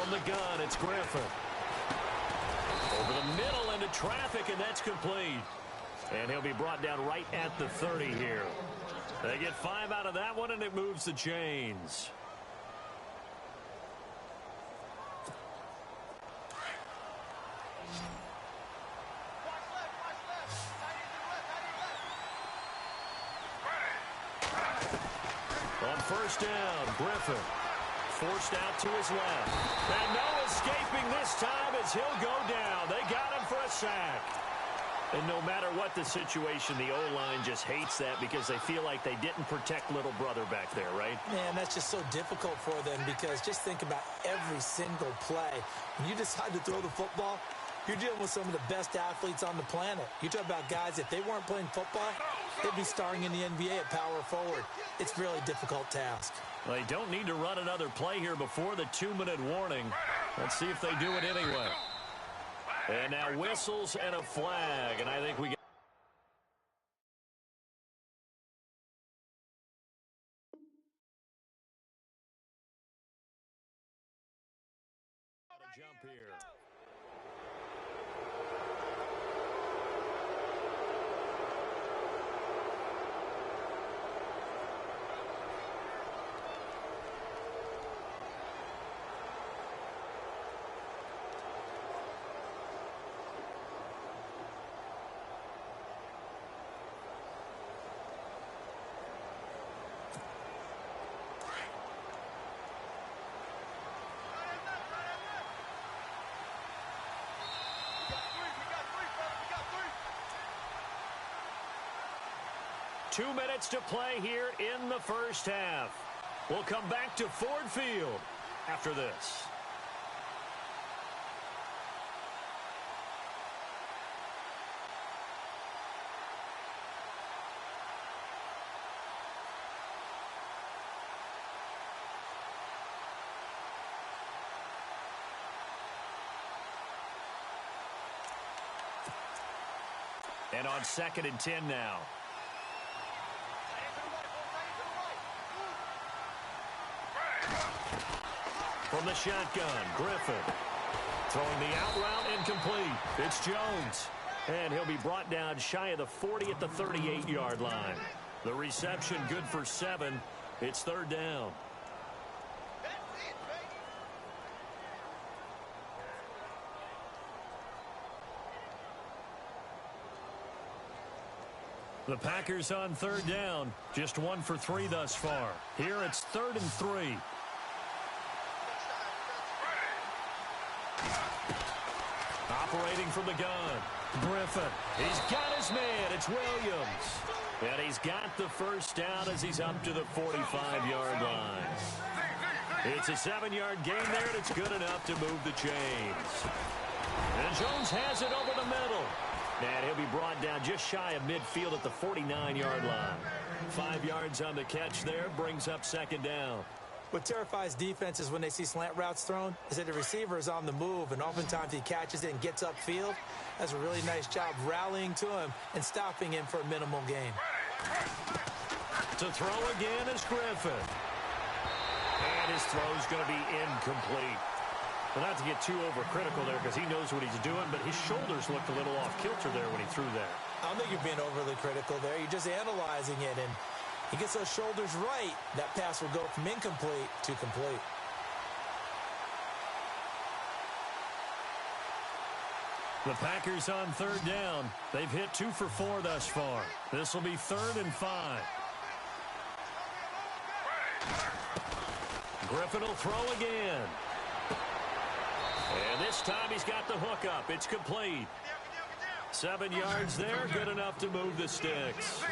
From the gun, it's Griffin. Over the middle into traffic, and that's complete. And he'll be brought down right at the 30 here. They get 5 out of that one, and it moves the chains. On first down, Griffin forced out to his left. And no escaping this time as he'll go down. They got him for a sack. And no matter what the situation, the O-line just hates that because they feel like they didn't protect little brother back there, right? Man, that's just so difficult for them because just think about every single play. When you decide to throw the football, you're dealing with some of the best athletes on the planet. You talk about guys, if they weren't playing football, they'd be starring in the NBA at power forward. It's a really difficult task. Well, they don't need to run another play here before the 2-minute warning. Let's see if they do it anyway. And now whistles and a flag, and I think we get a jump here. Two minutes to play here in the first half. We'll come back to Ford Field after this. And on 2nd and 10 now. From the shotgun, Griffin. Throwing the out route incomplete. It's Jones. And he'll be brought down shy of the 40 at the 38-yard line. The reception good for 7. It's 3rd down. The Packers on 3rd down. Just 1 for 3 thus far. Here it's 3rd and 3. Operating from the gun, Griffin. He's got his man. It's Williams. And he's got the first down as he's up to the 45-yard line. It's a 7-yard gain there, and it's good enough to move the chains. And Jones has it over the middle. And he'll be brought down just shy of midfield at the 49-yard line. 5 yards on the catch there, brings up 2nd down. What terrifies defenses when they see slant routes thrown is that the receiver is on the move, and oftentimes he catches it and gets upfield. Does a really nice job rallying to him and stopping him for a minimal gain. To throw again is Griffin. And his throw's going to be incomplete. Well, not to get too overcritical there because he knows what he's doing, but his shoulders looked a little off kilter there when he threw that. I don't think you're being overly critical there. You're just analyzing it, and he gets those shoulders right, that pass will go from incomplete to complete. The Packers on 3rd down. They've hit 2 for 4 thus far. This will be 3rd and 5. Griffin will throw again. And this time he's got the hook up. It's complete. 7 yards there, good enough to move the sticks.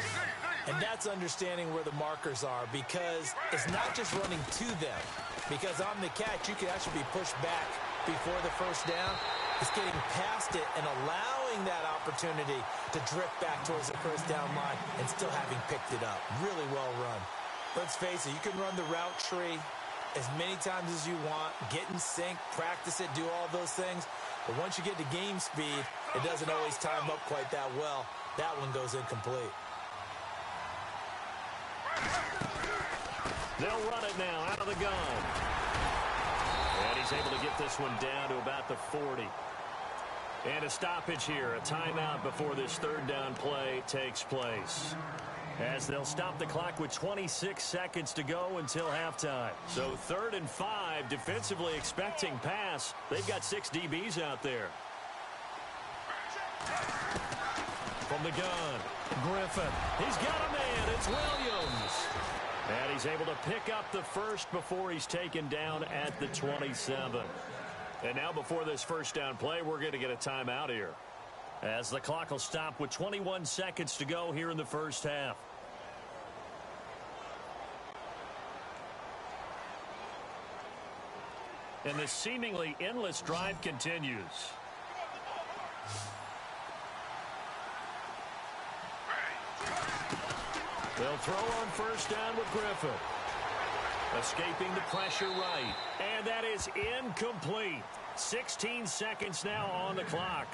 And that's understanding where the markers are, because it's not just running to them. Because on the catch, you can actually be pushed back before the first down. It's getting past it and allowing that opportunity to drift back towards the first down line and still having picked it up. Really well run. Let's face it, you can run the route tree as many times as you want, get in sync, practice it, do all those things. But once you get to game speed, it doesn't always time up quite that well. That one goes incomplete. They'll run it now out of the gun. And he's able to get this one down to about the 40. And a stoppage here, a timeout before this third down play takes place. As they'll stop the clock with 26 seconds to go until halftime. So 3rd and 5, defensively expecting pass. They've got 6 DBs out there. From the gun, Griffin. He's got a man. It's Williams. And he's able to pick up the first before he's taken down at the 27. And now before this first down play, we're going to get a timeout here, as the clock will stop with 21 seconds to go here in the first half. And this seemingly endless drive continues. They'll throw on first down with Griffin. Escaping the pressure right. And that is incomplete. 16 seconds now on the clock.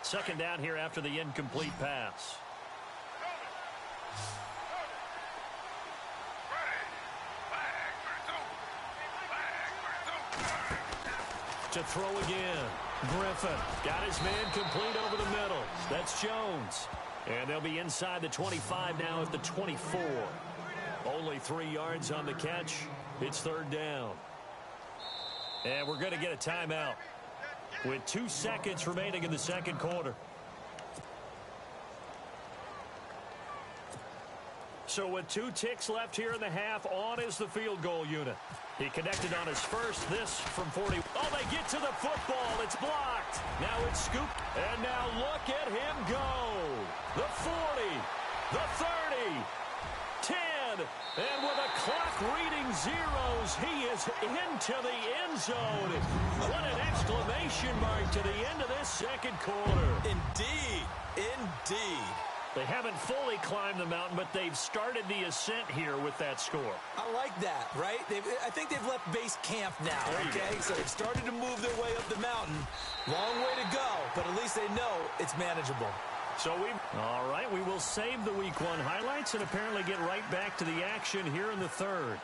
Second down here after the incomplete pass. To throw again. Griffin got his man complete over the middle. That's Jones. And they'll be inside the 25 now at the 24. Only 3 yards on the catch. It's third down. And we're going to get a timeout with 2 seconds remaining in the second quarter. So with 2 ticks left here in the half, on is the field goal unit. He connected on his first, this from 40. Oh, they get to the football. It's blocked. Now it's scooped. And now look at him go. The 40, the 30, 10. And with a clock reading zeros, he is into the end zone. What an exclamation mark to the end of this second quarter. Indeed. Indeed. They haven't fully climbed the mountain, but they've started the ascent here with that score. I like that, right? I think they've left base camp now, okay? So they've started to move their way up the mountain. Long way to go, but at least they know it's manageable. So all right, we will save the Week 1 highlights and apparently get right back to the action here in the third.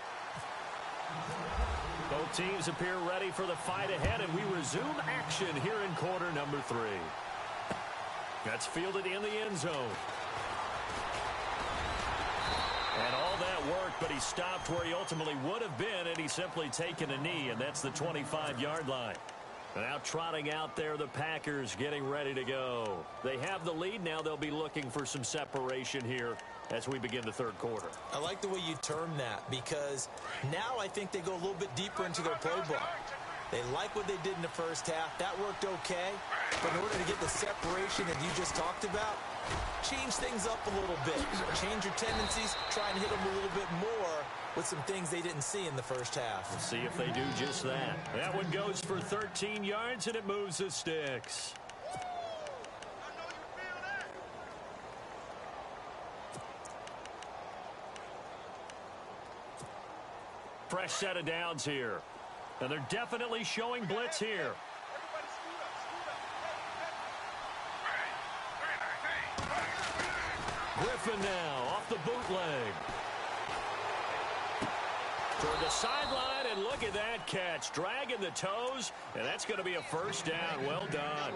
Both teams appear ready for the fight ahead, and we resume action here in quarter number 3. That's fielded in the end zone. And all that work, but he stopped where he ultimately would have been, and he's simply taken a knee, and that's the 25-yard line. Now trotting out there, the Packers getting ready to go. They have the lead. Now they'll be looking for some separation here as we begin the third quarter. I like the way you term that, because now I think they go a little bit deeper into their playbook. They like what they did in the first half. That worked okay. But in order to get the separation that you just talked about, change things up a little bit. Change your tendencies. Try and hit them a little bit more with some things they didn't see in the first half. We'll see if they do just that. That one goes for 13 yards, and it moves the sticks. Fresh set of downs here. And they're definitely showing blitz here. Griffin now off the bootleg. Toward the sideline, and look at that catch. Dragging the toes, and that's going to be a first down. Well done.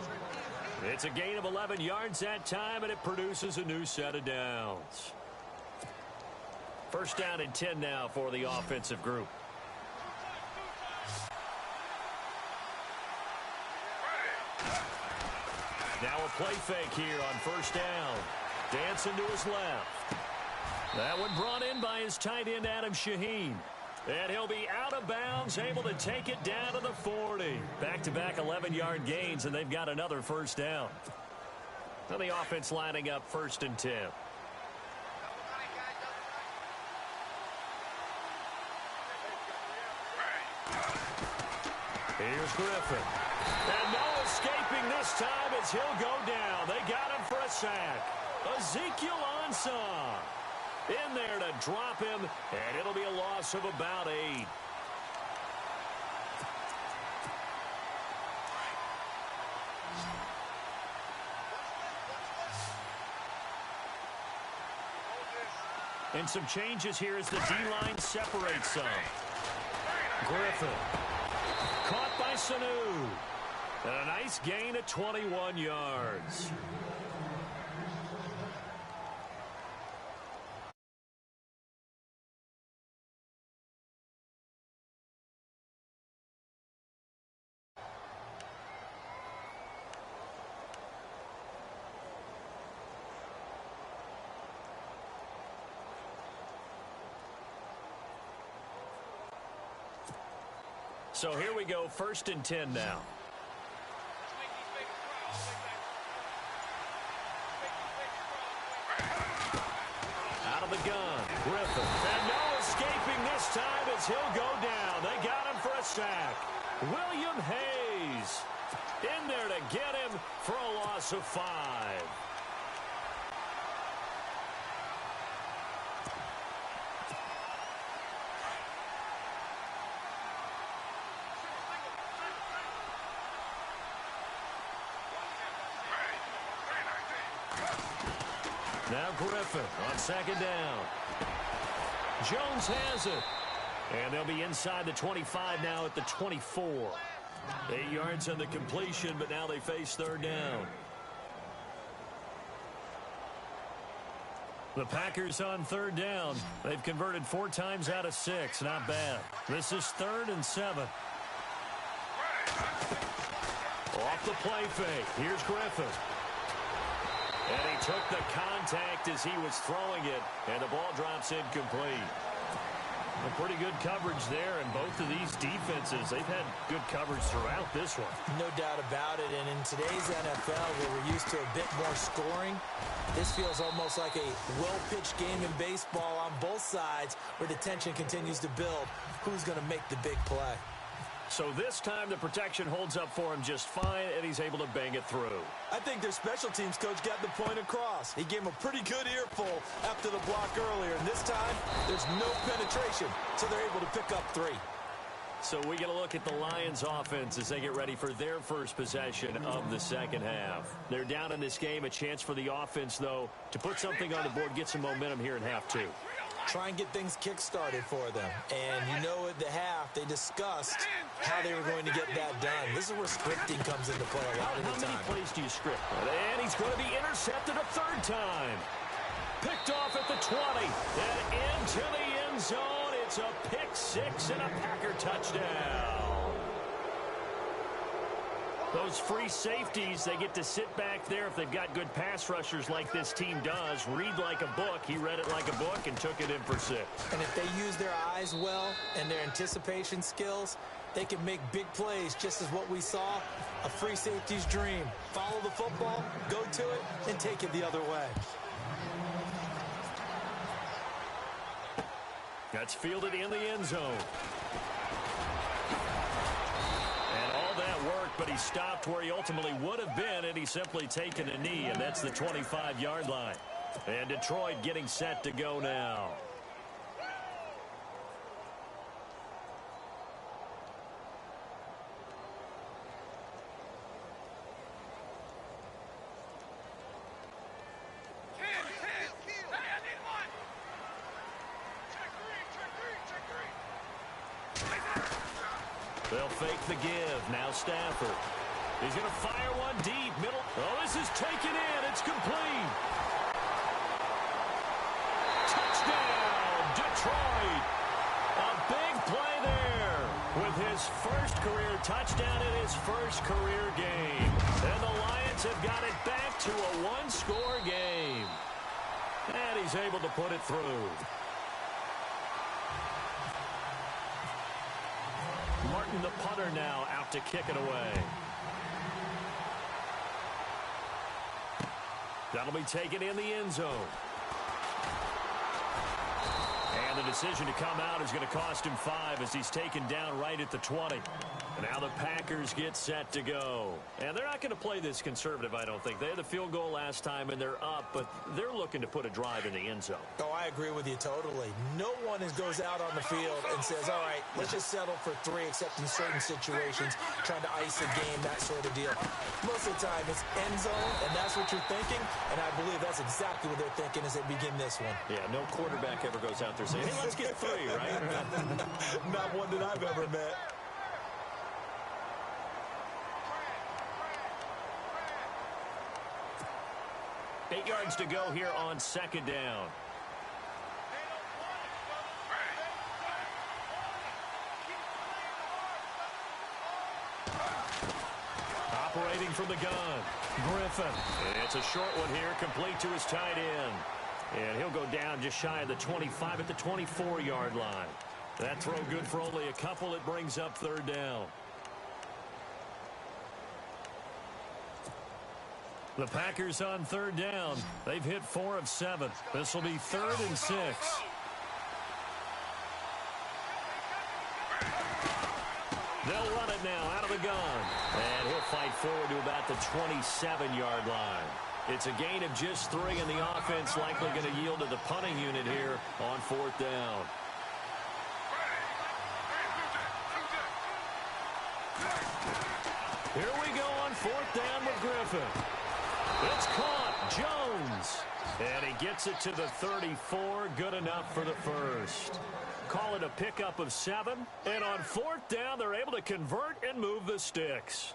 It's a gain of 11 yards that time, and it produces a new set of downs. First down and 10 now for the offensive group. Now a play fake here on first down. Dancing to his left. That one brought in by his tight end, Adam Shaheen. And he'll be out of bounds, able to take it down to the 40. Back-to-back 11-yard gains, and they've got another first down. And the offense lining up first and 10. Here's Griffin. And no escaping this time as he'll go down. They got him for a sack. Ezekiel Ansah. In there to drop him, and it'll be a loss of about 8. And some changes here as the D-line separates some. Griffin. Caught by Sanu. And a nice gain of 21 yards. So here we go, 1st and 10 now. Out of the gun, Griffin. And no escaping this time as he'll go down. They got him for a sack. William Hayes in there to get him for a loss of 5. Now Griffin on 2nd down. Jones has it. And they'll be inside the 25 now at the 24. 8 yards on the completion, but now they face 3rd down. The Packers on 3rd down. They've converted 4 times out of 6. Not bad. This is 3rd and 7. Off the play fake. Here's Griffin. And he took the contact as he was throwing it, and the ball drops incomplete. A pretty good coverage there, and both of these defenses, they've had good coverage throughout this one. No doubt about it, and in today's NFL, where we're used to a bit more scoring, this feels almost like a well-pitched game in baseball on both sides, where the tension continues to build. Who's going to make the big play? So this time the protection holds up for him just fine, and he's able to bang it through. I think their special teams coach got the point across. He gave him a pretty good earful after the block earlier, and this time there's no penetration, so they're able to pick up 3. So we get a look at the Lions offense as they get ready for their first possession of the 2nd half. They're down in this game, a chance for the offense, though, to put something on the board, get some momentum here in half 2. Try and get things kick-started for them. And you know at the half, they discussed how they were going to get that done. This is where scripting comes into play a lot of the time. How many plays do you script? And he's going to be intercepted a 3rd time. Picked off at the 20. And into the end zone. It's a pick 6 and a Packer touchdown. Those free safeties, they get to sit back there if they've got good pass rushers like this team does. Read like a book. He read it like a book and took it in for 6. And if they use their eyes well and their anticipation skills, they can make big plays, just as what we saw, a free safety's dream. Follow the football, go to it, and take it the other way. That's fielded in the end zone. And all that work, but he stopped where he ultimately would have been, and he's simply taken a knee, and that's the 25-yard line. And Detroit getting set to go now. They'll fake the give. Now Stafford. He's going to fire one deep. Middle. Oh, this is taken in. It's complete. Touchdown, Detroit. A big play there with his first career touchdown in his first career game. And the Lions have got it back to a one-score game. And he's able to put it through. Martin, the punter, now out to kick it away. That'll be taken in the end zone. And the decision to come out is going to cost him 5 as he's taken down right at the 20. And now the Packers get set to go. And they're not going to play this conservative, I don't think. They had the field goal last time, and they're up, but they're looking to put a drive in the end zone. Oh, I agree with you totally. No one goes out on the field and says, all right, let's just settle for 3, except in certain situations, trying to ice a game, that sort of deal. Most of the time, it's end zone, and that's what you're thinking, and I believe that's exactly what they're thinking as they begin this one. Yeah, no quarterback ever goes out there saying, hey, let's get 3, right? Not one that I've ever met. Eight yards to go here on second down. Operating from the gun, Griffin. It's a short one here, complete to his tight end. And he'll go down just shy of the 25 at the 24-yard line. That throw good for only a couple. It brings up third down. The Packers on third down. They've hit 4 of 7. This will be 3rd and 6. They'll run it now out of the gun. And he'll fight forward to about the 27-yard line. It's a gain of just 3, and the offense likely going to yield to the punting unit here on 4th down. Here we go on 4th down with Griffin. It's caught. Jones. And he gets it to the 34. Good enough for the first. Call it a pickup of 7. And on 4th down, they're able to convert and move the sticks.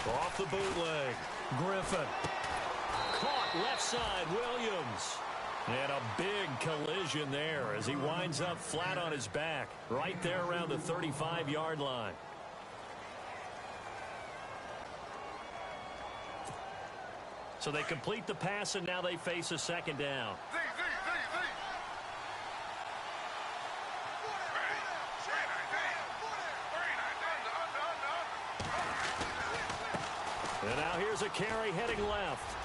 Off the bootleg. Griffin. Caught left side. Williams. And a big collision there as he winds up flat on his back. Right there around the 35-yard line. So they complete the pass, and now they face a second down. And now here's a carry heading left.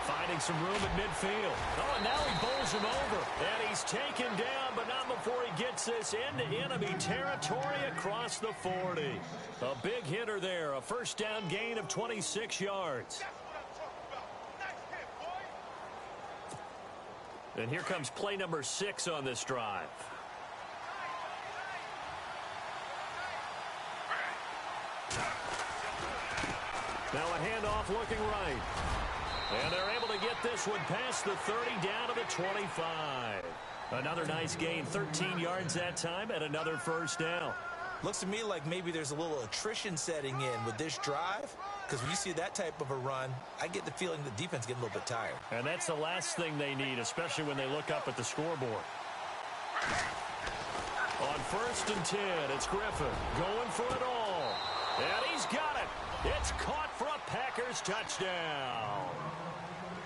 Finding some room at midfield. Oh, and now he bowls him over. And he's taken down, but not before he gets this into enemy territory across the 40. A big hitter there. A first down gain of 26 yards. And here comes play number 6 on this drive. Now a handoff looking right. And they're able to get this one past the 30 down to the 25. Another nice gain, 13 yards that time, and another first down. Looks to me like maybe there's a little attrition setting in with this drive, because when you see that type of a run, I get the feeling the defense getting a little bit tired. And that's the last thing they need, especially when they look up at the scoreboard. On 1st and 10, it's Griffin going for it all. And he's got it. It's caught for a Packers touchdown.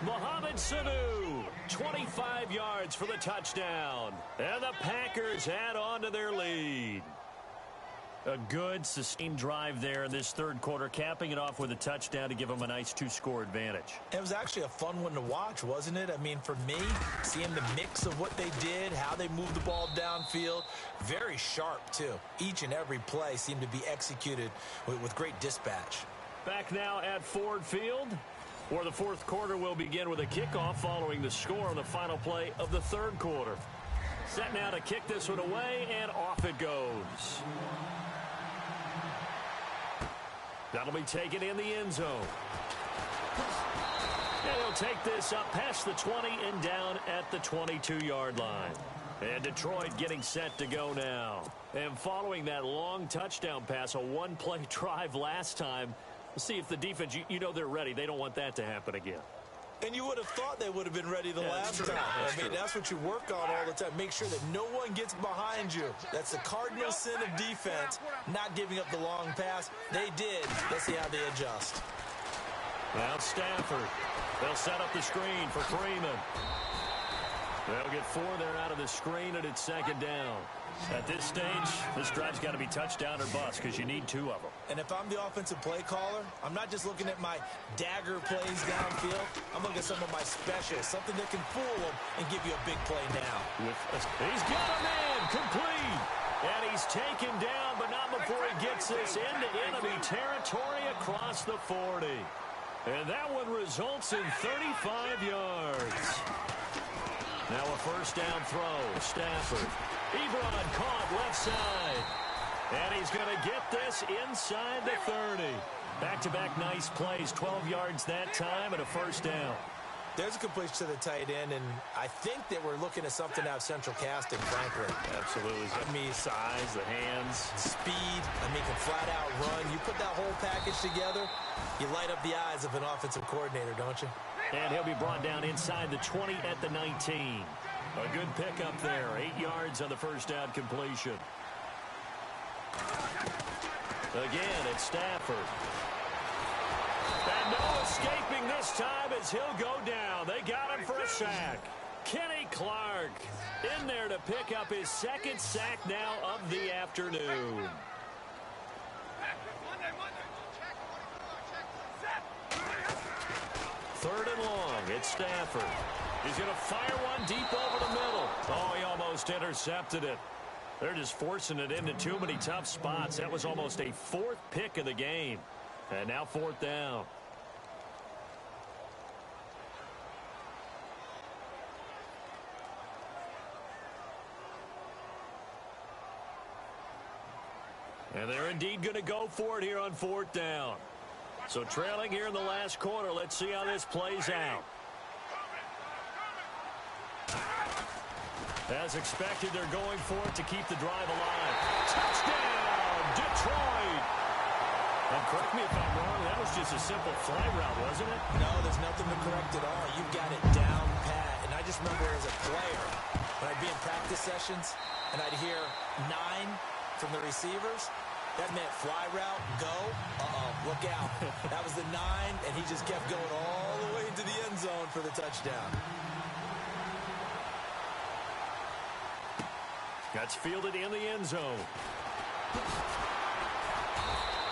Mohamed Sanu, 25 yards for the touchdown. And the Packers add on to their lead. A good, sustained drive there in this third quarter, capping it off with a touchdown to give them a nice 2-score advantage. It was actually a fun one to watch, wasn't it? I mean, for me, seeing the mix of what they did, how they moved the ball downfield, very sharp, too. Each and every play seemed to be executed with great dispatch. Back now at Ford Field, where the fourth quarter will begin with a kickoff following the score on the final play of the third quarter. Set now to kick this one away, and off it goes. That'll be taken in the end zone. And he'll take this up past the 20 and down at the 22-yard line. And Detroit getting set to go now. And following that long touchdown pass, a one-play drive last time, we'll see if the defense, you know they're ready. They don't want that to happen again. And you would have thought they would have been ready the last time. I mean, that's what you work on all the time. Make sure that no one gets behind you. That's the cardinal sin of defense, not giving up the long pass. They did. Let's see how they adjust. Now Stafford. They'll set up the screen for Freeman. They'll get 4 there out of the screen, and it's second down. At this stage, this drive's got to be touchdown or bust because you need 2 of them. And if I'm the offensive play caller, I'm not just looking at my dagger plays downfield. I'm looking at some of my specials, something that can fool them and give you a big play now. He's got a man complete. And he's taken down, but not before he gets this into enemy territory across the 40. And that one results in 35 yards. Now a first down throw. Stafford. Ebron caught left side. And he's going to get this inside the 30. Back-to-back nice plays. 12 yards that time and a first down. There's a completion to the tight end, and I think that we're looking at something out of central casting, frankly. Absolutely. I mean, size, the hands. Speed. I mean, can flat-out run. You put that whole package together, you light up the eyes of an offensive coordinator, don't you? And he'll be brought down inside the 20 at the 19. A good pickup there. 8 yards on the first down completion. Again, it's Stafford. And no escaping this time as he'll go down. They got him for a sack. Kenny Clark in there to pick up his second sack now of the afternoon. Third and long. It's Stafford. He's going to fire one deep over the middle. Oh, he almost intercepted it. They're just forcing it into too many tough spots. That was almost a 4th pick of the game. And now 4th down. And they're indeed going to go for it here on 4th down. So trailing here in the last quarter. Let's see how this plays out. As expected, they're going for it to keep the drive alive. Touchdown, Detroit! And correct me if I'm wrong, that was just a simple fly route, wasn't it? No, there's nothing to correct at all. You've got it down pat. And I just remember as a player, when I'd be in practice sessions, and I'd hear 9 from the receivers, that meant fly route, go, look out. That was the 9, and he just kept going all the way into the end zone for the touchdown. That's fielded in the end zone.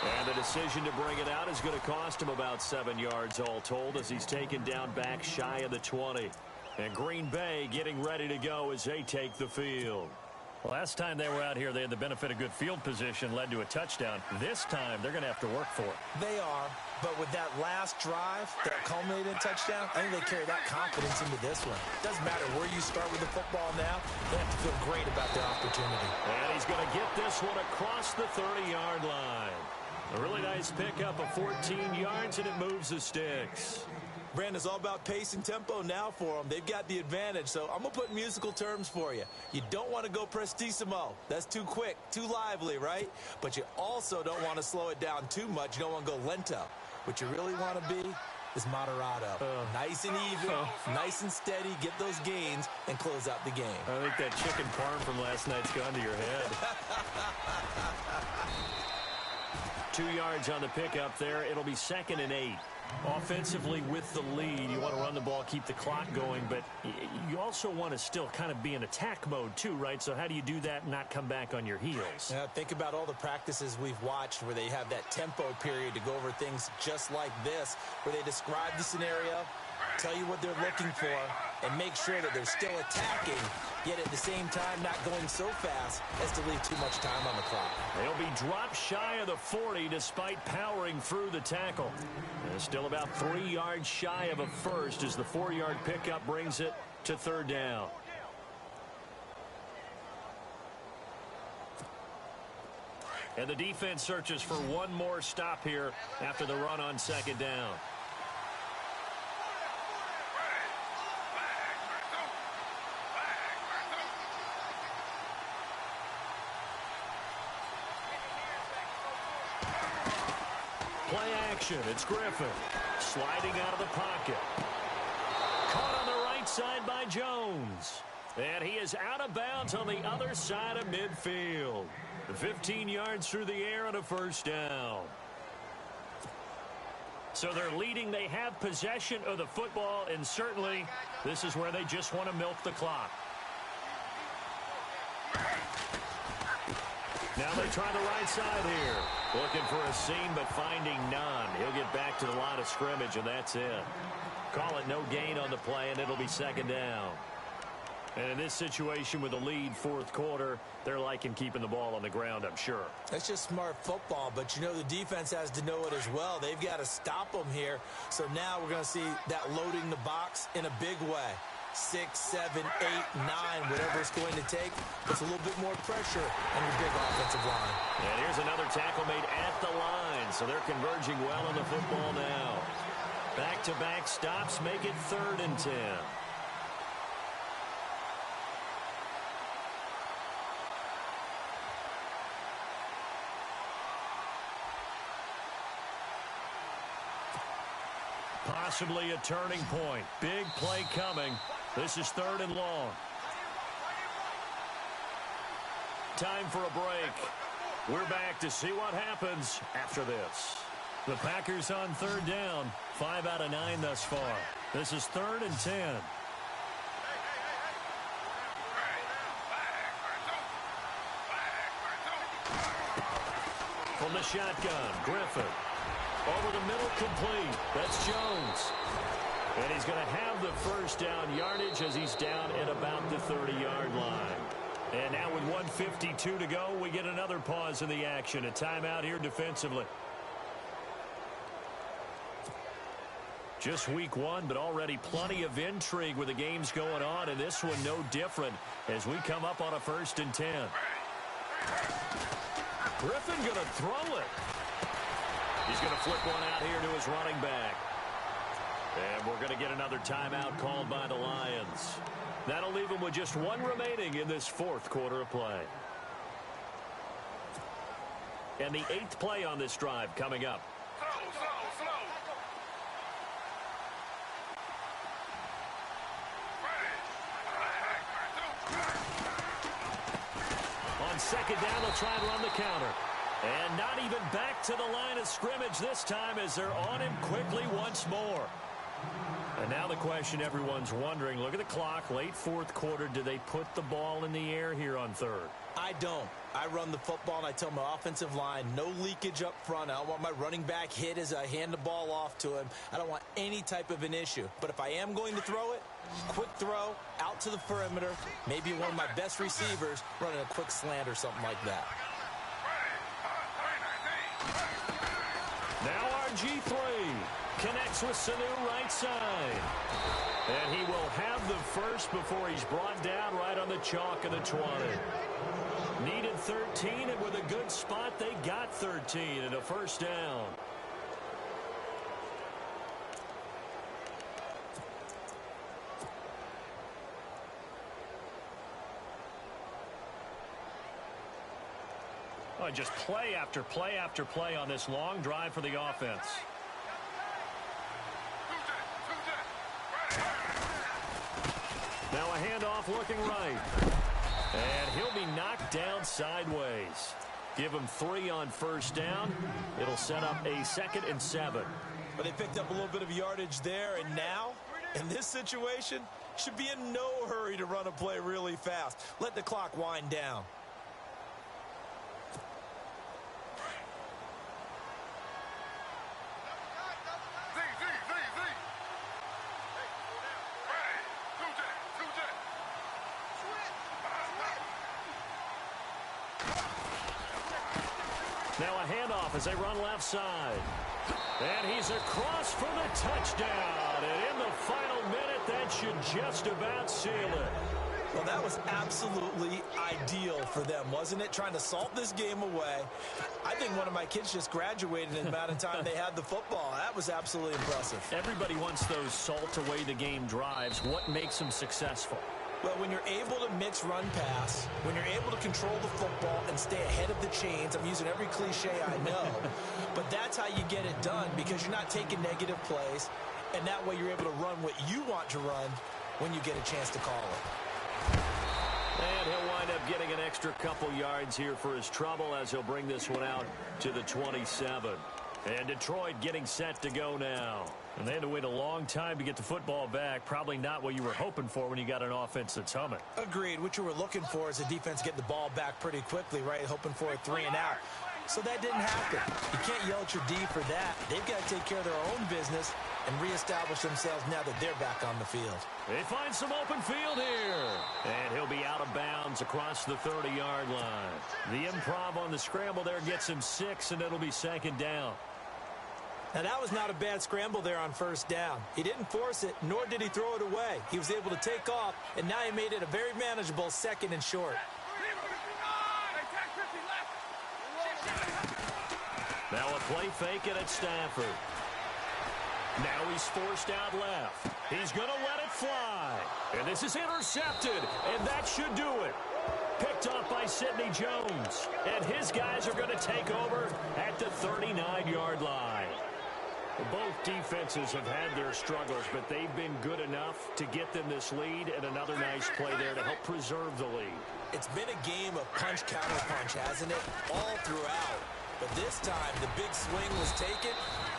And the decision to bring it out is going to cost him about 7 yards all told as he's taken down back shy of the 20. And Green Bay getting ready to go as they take the field. Last time they were out here, they had the benefit of good field position, led to a touchdown. This time, they're going to have to work for it. They are, but with that last drive that culminated in touchdown, I think they carry that confidence into this one. Doesn't matter where you start with the football now, they have to feel great about their opportunity. And he's going to get this one across the 30-yard line. A really nice pickup of 14 yards, and it moves the sticks. Brandon, it's all about pace and tempo now for them. They've got the advantage, so I'm going to put musical terms for you. You don't want to go prestissimo. That's too quick, too lively, right? But you also don't want to slow it down too much. You don't want to go lento. What you really want to be is moderato. Nice and even, nice and steady, get those gains, and close out the game. I think that chicken parm from last night's gone to your head. 2 yards on the pickup there. It'll be 2nd and 8. Offensively with the lead, you want to run the ball, keep the clock going, but you also want to still kind of be in attack mode too, right? So how do you do that and not come back on your heels? Think about all the practices we've watched where they have that tempo period to go over things just like this, where they describe the scenario, tell you what they're looking for, and make sure that they're still attacking, yet at the same time not going so fast as to leave too much time on the clock. They'll be dropped shy of the 40 despite powering through the tackle. And still about 3 yards shy of a first as the 4-yard pickup brings it to 3rd down. And the defense searches for one more stop here after the run on 2nd down. Play action. It's Griffin. Sliding out of the pocket. Caught on the right side by Jones. And he is out of bounds on the other side of midfield. 15 yards through the air and a first down. So they're leading. They have possession of the football, and certainly this is where they just want to milk the clock. Now they try the right side here. Looking for a seam, but finding none. He'll get back to the line of scrimmage, and that's it. Call it no gain on the play, and it'll be second down. And in this situation with the lead fourth quarter, they're liking keeping the ball on the ground, I'm sure. That's just smart football, but you know the defense has to know it as well. They've got to stop them here. So now we're going to see that loading the box in a big way. 6, 7, 8, 9, whatever it's going to take. Puts a little bit more pressure on your big offensive line. And here's another tackle made at the line, so they're converging well on the football now. Back-to-back stops make it 3rd and 10. Possibly a turning point. Big play coming. This is 3rd and long. Time for a break. We're back to see what happens after this. The Packers on 3rd down. 5 out of 9 thus far. This is 3rd and 10. From the shotgun, Griffin. Over the middle, complete. That's Jones. And he's going to have the first down yardage as he's down at about the 30-yard line. And now with 1:52 to go, we get another pause in the action. A timeout here defensively. Just week 1, but already plenty of intrigue with the games going on, and this one no different as we come up on a 1st and 10. Griffin going to throw it. He's going to flip one out here to his running back. And we're going to get another timeout called by the Lions. That'll leave him with just 1 remaining in this 4th quarter of play. And the 8th play on this drive coming up. Slow. On 2nd down, they'll try and run the counter. And not even back to the line of scrimmage this time as they're on him quickly once more. And now the question everyone's wondering, look at the clock, late 4th quarter, do they put the ball in the air here on 3rd? I don't. I run the football, and I tell my offensive line, no leakage up front. I don't want my running back hit as I hand the ball off to him. I don't want any type of an issue. But if I am going to throw it, quick throw, out to the perimeter, maybe one of my best receivers running a quick slant or something like that. Now RG3 connects with Sanu right side. And he will have the first before he's brought down right on the chalk of the 20. Needed 13, and with a good spot, they got 13 and a first down. Oh, just play after play after play on this long drive for the offense. Now a handoff looking right. And he'll be knocked down sideways. Give him 3 on first down. It'll set up a 2nd and 7. But they picked up a little bit of yardage there, and now, in this situation, should be in no hurry to run a play really fast. Let the clock wind down. Now a handoff as they run left side. And he's across for the touchdown. And in the final minute, that should just about seal it. Well, that was absolutely ideal for them, wasn't it? Trying to salt this game away. I think one of my kids just graduated in the amount of time they had the football. That was absolutely impressive. Everybody wants those salt away the game drives. What makes them successful? Well, when you're able to mix run pass, when you're able to control the football and stay ahead of the chains, I'm using every cliche I know, but that's how you get it done because you're not taking negative plays, and that way you're able to run what you want to run when you get a chance to call it. And he'll wind up getting an extra couple yards here for his trouble as he'll bring this one out to the 27. And Detroit getting set to go now. And they had to wait a long time to get the football back. Probably not what you were hoping for when you got an offense that's humming. Agreed. What you were looking for is the defense getting the ball back pretty quickly, right? Hoping for a 3 and out. So that didn't happen. You can't yell at your D for that. They've got to take care of their own business and reestablish themselves now that they're back on the field. They find some open field here. And he'll be out of bounds across the 30-yard line. The improv on the scramble there gets him 6, and it'll be second down. Now, that was not a bad scramble there on first down. He didn't force it, nor did he throw it away. He was able to take off, and now he made it a very manageable 2nd and short. Now a play fake it at Stafford. Now he's forced out left. He's going to let it fly. And this is intercepted, and that should do it. Picked off by Sidney Jones. And his guys are going to take over at the 39-yard line. Both defenses have had their struggles, but they've been good enough to get them this lead, and another nice play there to help preserve the lead. It's been a game of punch-counter-punch, hasn't it? All throughout. But this time, the big swing was taken,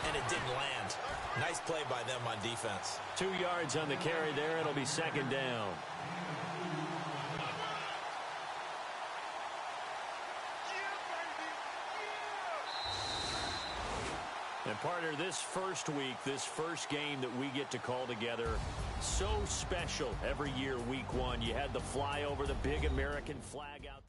and it didn't land. Nice play by them on defense. 2 yards on the carry there. It'll be second down. And partner, this first week, this first game that we get to call together, so special every year, week 1. You had the flyover, the big American flag out there.